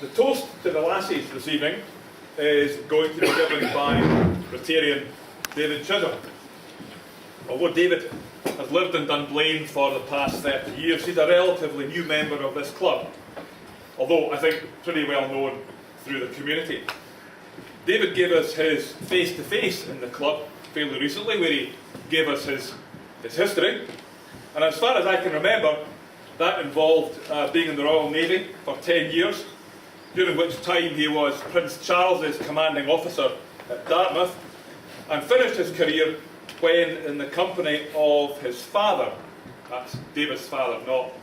The toast to the Lassies this evening is going to be given by Rotarian David Chisholm. Although David has lived in Dunblane for the past 30 years, he's a relatively new member of this club, although I think pretty well known through the community. David gave us his face-to-face in the club fairly recently, where he gave us his history, and as far as I can remember, that involved being in the Royal Navy for 10 years, during which time he was Prince Charles's commanding officer at Dartmouth, and finished his career when, in the company of his father, that's David's father, not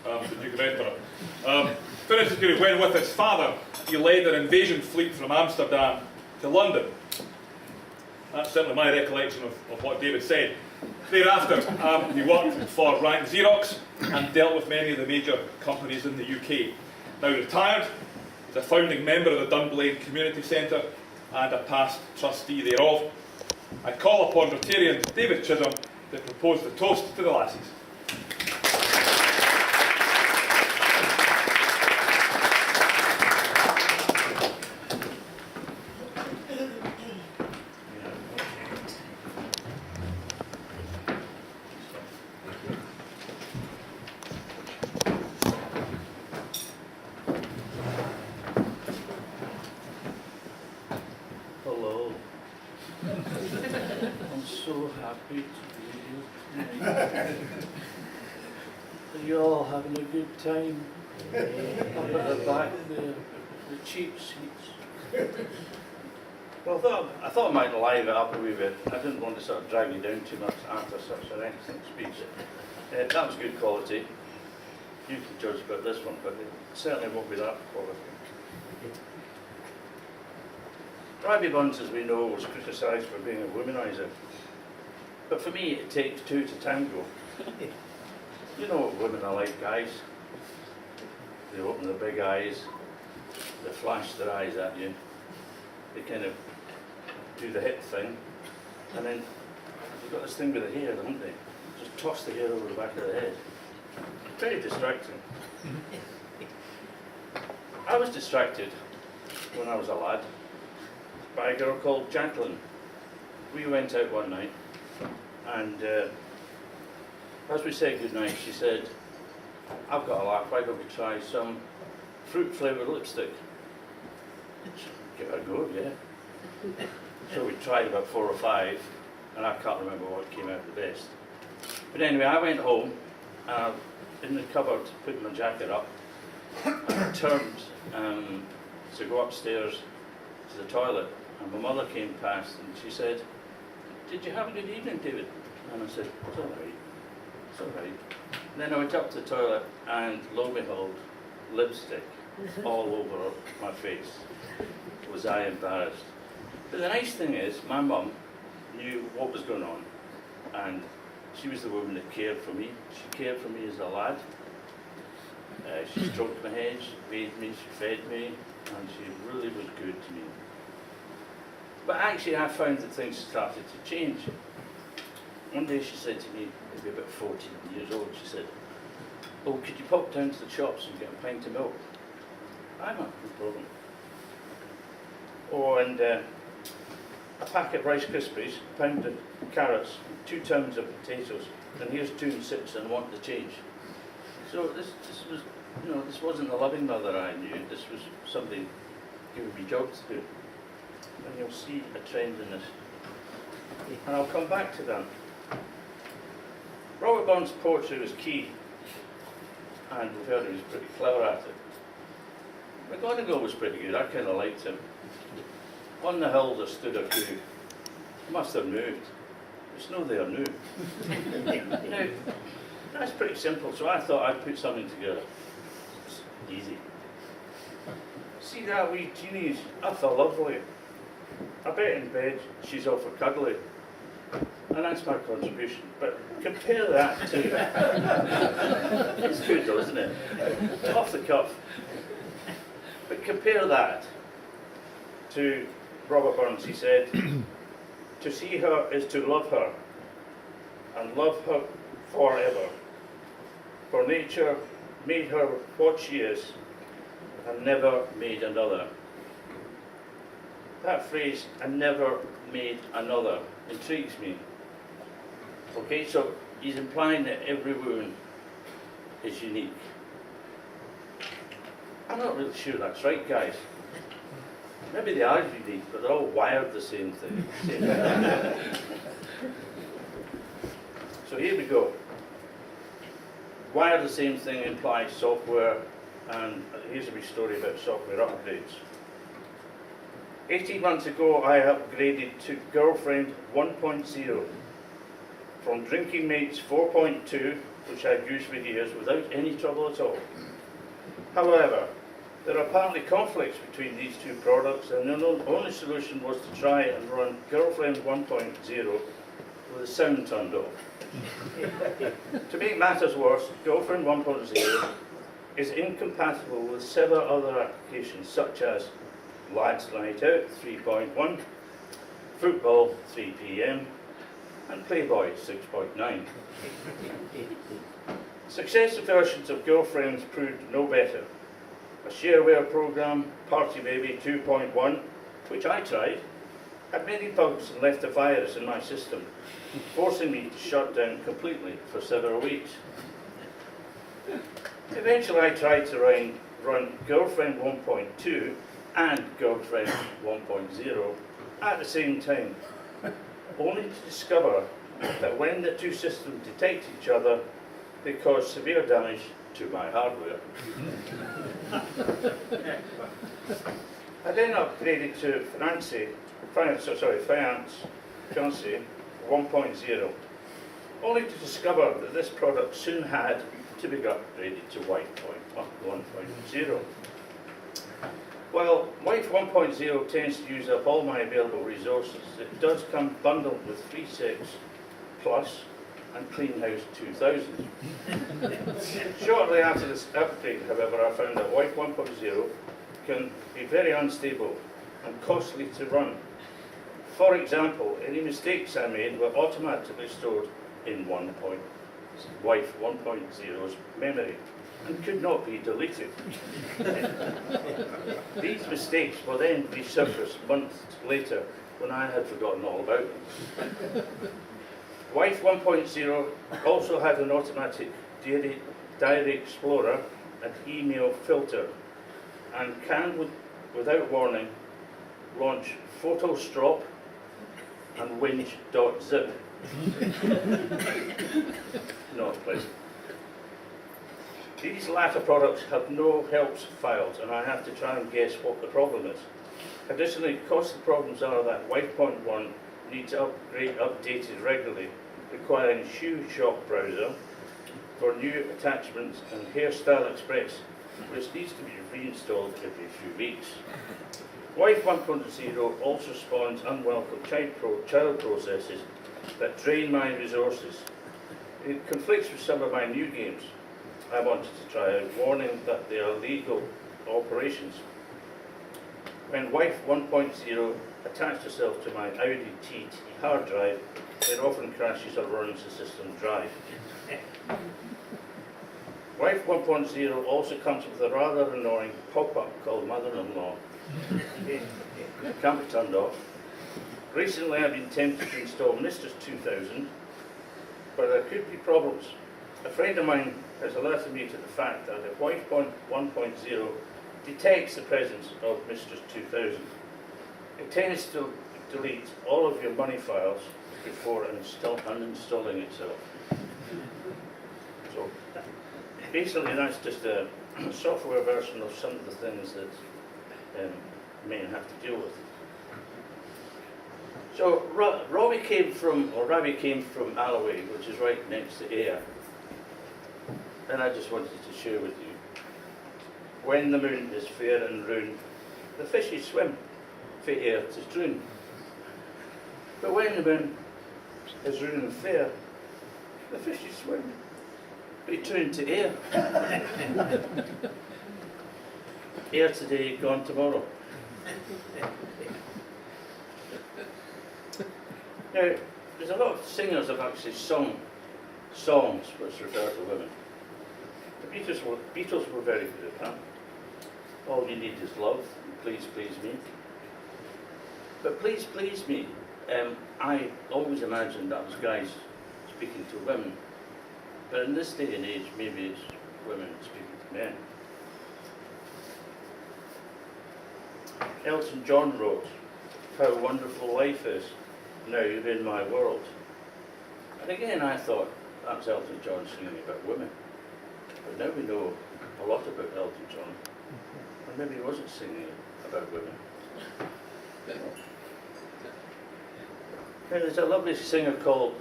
the Duke of Edinburgh, finished his career when, with his father, he led an invasion fleet from Amsterdam to London. That's certainly my recollection of what David said. Thereafter, he worked for Rank Xerox and dealt with many of the major companies in the UK. Now retired, he's a founding member of the Dunblane Community Centre and a past trustee thereof. I call upon Rotarian David Chisholm to propose the toast to the Lassies. Hello. I'm so happy to be here tonight. Are you all having a good time? Up at the back, the cheap seats. Well, I thought I might liven it up a wee bit. I didn't want to sort of drag you down too much after such an excellent speech. That was good quality. You can judge about this one, but it certainly won't be that quality. Rabbie Bunce, as we know, was criticised for being a womaniser. But for me, it takes two to tango. You know what women are like, guys. They open their big eyes, they flash their eyes at you, they kind of do the hip thing, and then they've got this thing with the hair, haven't they? Just toss the hair over the back of the head. Very distracting. I was distracted when I was a lad by a girl called Jacqueline. We went out one night, and as we said goodnight, she said, "I've got a laugh, why don't we try some fruit-flavoured lipstick?" Give it a go, yeah. So we tried about 4 or 5, and I can't remember what came out the best. But anyway, I went home, in the cupboard, put my jacket up, and I turned to go upstairs to the toilet, and my mother came past and she said, "Did you have a good evening, David?" And I said, "It's all right, it's all right." And then I went up to the toilet, and lo and behold, lipstick all over my face. Was I embarrassed? But the nice thing is, my mum knew what was going on, and she was the woman that cared for me. She cared for me as a lad. She stroked my head, she bathed me, she fed me, and she really was good to me. But actually I found that things started to change. One day she said to me, maybe about 14 years old, she said, "Oh, could you pop down to the shops and get a pint of milk?" "I'm not, no problem." Oh, and a packet of Rice Krispies, a pound of carrots, 2 tons of potatoes, and here's 2 and 6 and I want the change. So this was, you know, this wasn't the loving mother I knew, this was somebody giving me jobs to do. And you'll see a trend in this. And I'll come back to that. Robert Burns' poetry was key, and we've heard he was pretty clever at it. McGonagall was pretty good, I kind of liked him. On the hill there stood a crew. Must have moved. It's no there new. Now, that's pretty simple, so I thought I'd put something together. It's easy. See that wee genie? I feel lovely. I bet in bed she's awful cuddly. And that's my contribution. But compare that to... It's good though, isn't it? Off the cuff. But compare that to Robert Burns. He said, "To see her is to love her, and love her forever. For nature made her what she is, and never made another. That phrase, and never made another, intrigues me. Okay, so he's implying that every wound is unique. I'm not really sure that's right, guys. Maybe they are unique, but they're all wired the same thing. So here we go. Wire the same thing implies software, and here's a wee story about software upgrades. 18 months ago, I upgraded to Girlfriend 1.0 from Drinking Mates 4.2, which I've used for years without any trouble at all. However, there are apparently conflicts between these two products, and the only solution was to try and run Girlfriend 1.0 with the sound turned off. To make matters worse, Girlfriend 1.0 is incompatible with several other applications such as Lads Night Out 3.1, Football 3 PM, and Playboy 6.9. Successive versions of Girlfriends proved no better. A shareware program, Party Baby 2.1, which I tried, had many bugs and left a virus in my system, forcing me to shut down completely for several weeks. Eventually I tried to run Girlfriend 1.2 and Girlfriend 1.0 at the same time, only to discover that when the two systems detect each other, they cause severe damage to my hardware. I then upgraded to Finance 1.0, only to discover that this product soon had to be upgraded to Wife 1.0. While Wife 1.0 tends to use up all my available resources, it does come bundled with Free 6 Plus and Clean House 2000. Shortly after this upgrade, however, I found that Wife 1.0 can be very unstable and costly to run. For example, any mistakes I made were automatically stored in Wife 1.0's memory and could not be deleted. These mistakes were then resurfaced months later when I had forgotten all about them. Wife 1.0 also had an automatic diary explorer and email filter, and can, without warning, launch photostrop and winch.zip. Not pleasant. These latter products have no helps files, and I have to try and guess what the problem is. Additionally, costly problems are that Wife.1 needs updated regularly, requiring Shoe Shop browser for new attachments and Hairstyle Express, which needs to be reinstalled every few weeks. Wife 1.0 also spawns unwelcome child processes that drain my resources. It conflicts with some of my new games I wanted to try out, warning that they are legal operations. When Wife 1.0 attached herself to my Audi TT hard drive, it often crashes or runs the system dry. Wife 1.0 also comes with a rather annoying pop-up called Mother-in-Law. It can't be turned off. Recently I've been tempted to install Mistress 2000, but there could be problems. A friend of mine has alerted me to the fact that if Wife 1.0 detects the presence of Mistress 2000, it tends to delete all of your money files before uninstalling itself. So basically that's just a software version of some of the things that may have to deal with. So Rabbi came from Alloway, which is right next to Ayr. And I just wanted to share with you. When the moon is fair and round, the fishes swim for Ayr to droon. But when the moon is round and fair, the fishes swim return to Ayr. Ayr today, gone tomorrow. Now, there's a lot of singers have actually sung songs which refer to women. The Beatles were very good at that. All you need is love. Please, please me. But please, please me. I always imagined that was guys speaking to women. But in this day and age, maybe it's women speaking to men. Elton John wrote, "How wonderful life is, now you're in my world." And again I thought, that's Elton John singing about women. But now we know a lot about Elton John. And maybe he wasn't singing about women. And there's a lovely singer called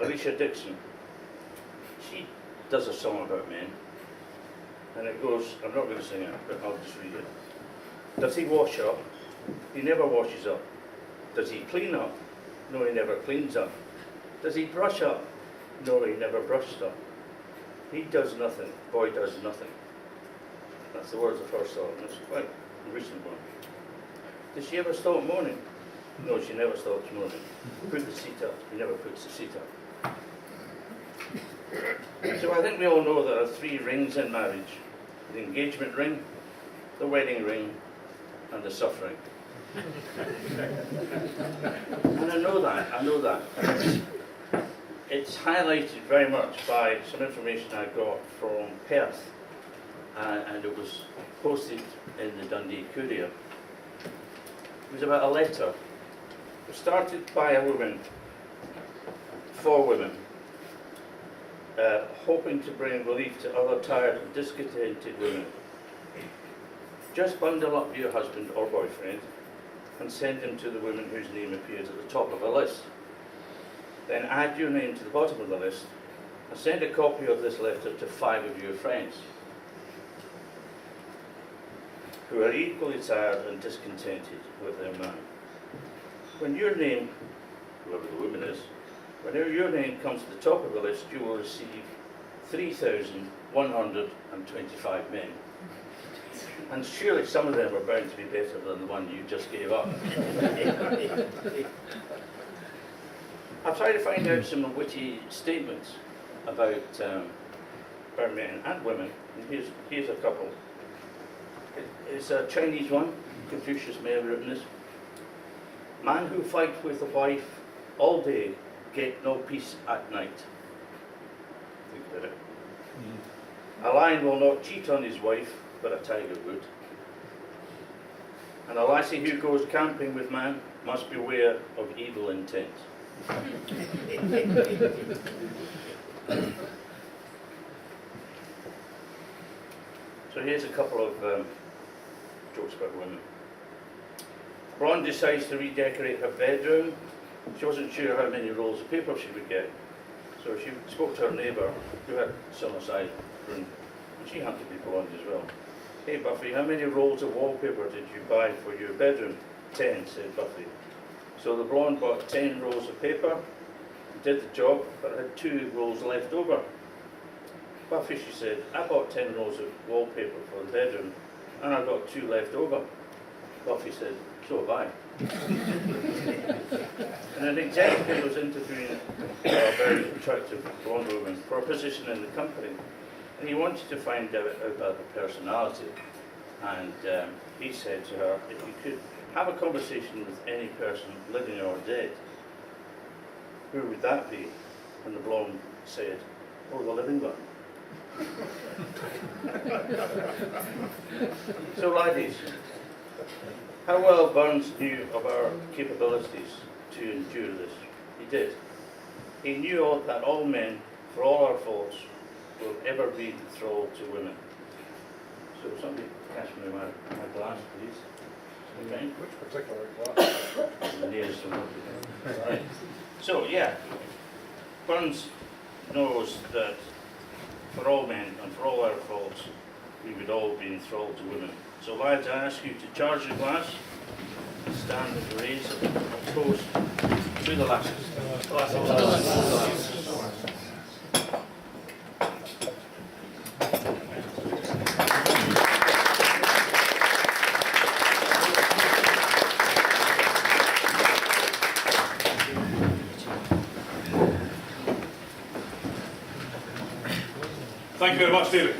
Alicia Dixon. She does a song about men. And it goes, I'm not going to sing it, but I'll just read it. Does he wash up? He never washes up. Does he clean up? No, he never cleans up. Does he brush up? No, he never brushed up. He does nothing. Boy does nothing. That's the words of the first song. It's quite a recent one. Does she ever stop moaning? No, she never stops moaning. Put the seat up. He never puts the seat up. So I think we all know there are 3 rings in marriage. The engagement ring, the wedding ring, and the suffering. And I know that. It's highlighted very much by some information I got from Perth, and it was posted in the Dundee Courier. It was about a letter. It was started by a woman, for women, hoping to bring relief to other tired and discontented women. Just bundle up your husband or boyfriend and send him to the woman whose name appears at the top of a list. Then add your name to the bottom of the list and send a copy of this letter to 5 of your friends who are equally tired and discontented with their man. When your name, whoever the woman is, whenever your name comes to the top of the list, you will receive 3,125 men. And surely some of them are bound to be better than the one you just gave up. I've tried to find out some witty statements about men and women. And here's a couple. It's a Chinese one. Confucius may have written this. Man who fight with a wife all day get no peace at night. Think about it. A lion will not cheat on his wife, but a tiger would. And a lassie who goes camping with man must beware of evil intent. So here's a couple of jokes about women. Blonde decides to redecorate her bedroom. She wasn't sure how many rolls of paper she would get. So she spoke to her neighbour, who had summer-side room, and she happened to be blonde as well. Hey Buffy, how many rolls of wallpaper did you buy for your bedroom? 10, said Buffy. So the blonde bought 10 rolls of paper, did the job, but had 2 rolls left over. Buffy, she said, I bought 10 rolls of wallpaper for the bedroom, and I got 2 left over. Buffy said, so have I. And an executive was interviewing a very attractive blonde woman for a position in the company. And he wanted to find out about her personality. And he said to her, if you could have a conversation with any person, living or dead, who would that be? And the blonde said, oh, the living one. So ladies, how well Burns knew of our capabilities to endure this. He did. He knew that all men, for all our faults, will ever be the thrall to women. So somebody catch me my glass, please. Okay. Which particular class? The nearest one. Right. So yeah, Burns knows that for all men and for all our faults, we would all be enthralled to women. So lads, I ask you to charge your glass and stand and raise a toast to the lasses. Thank you very much, David.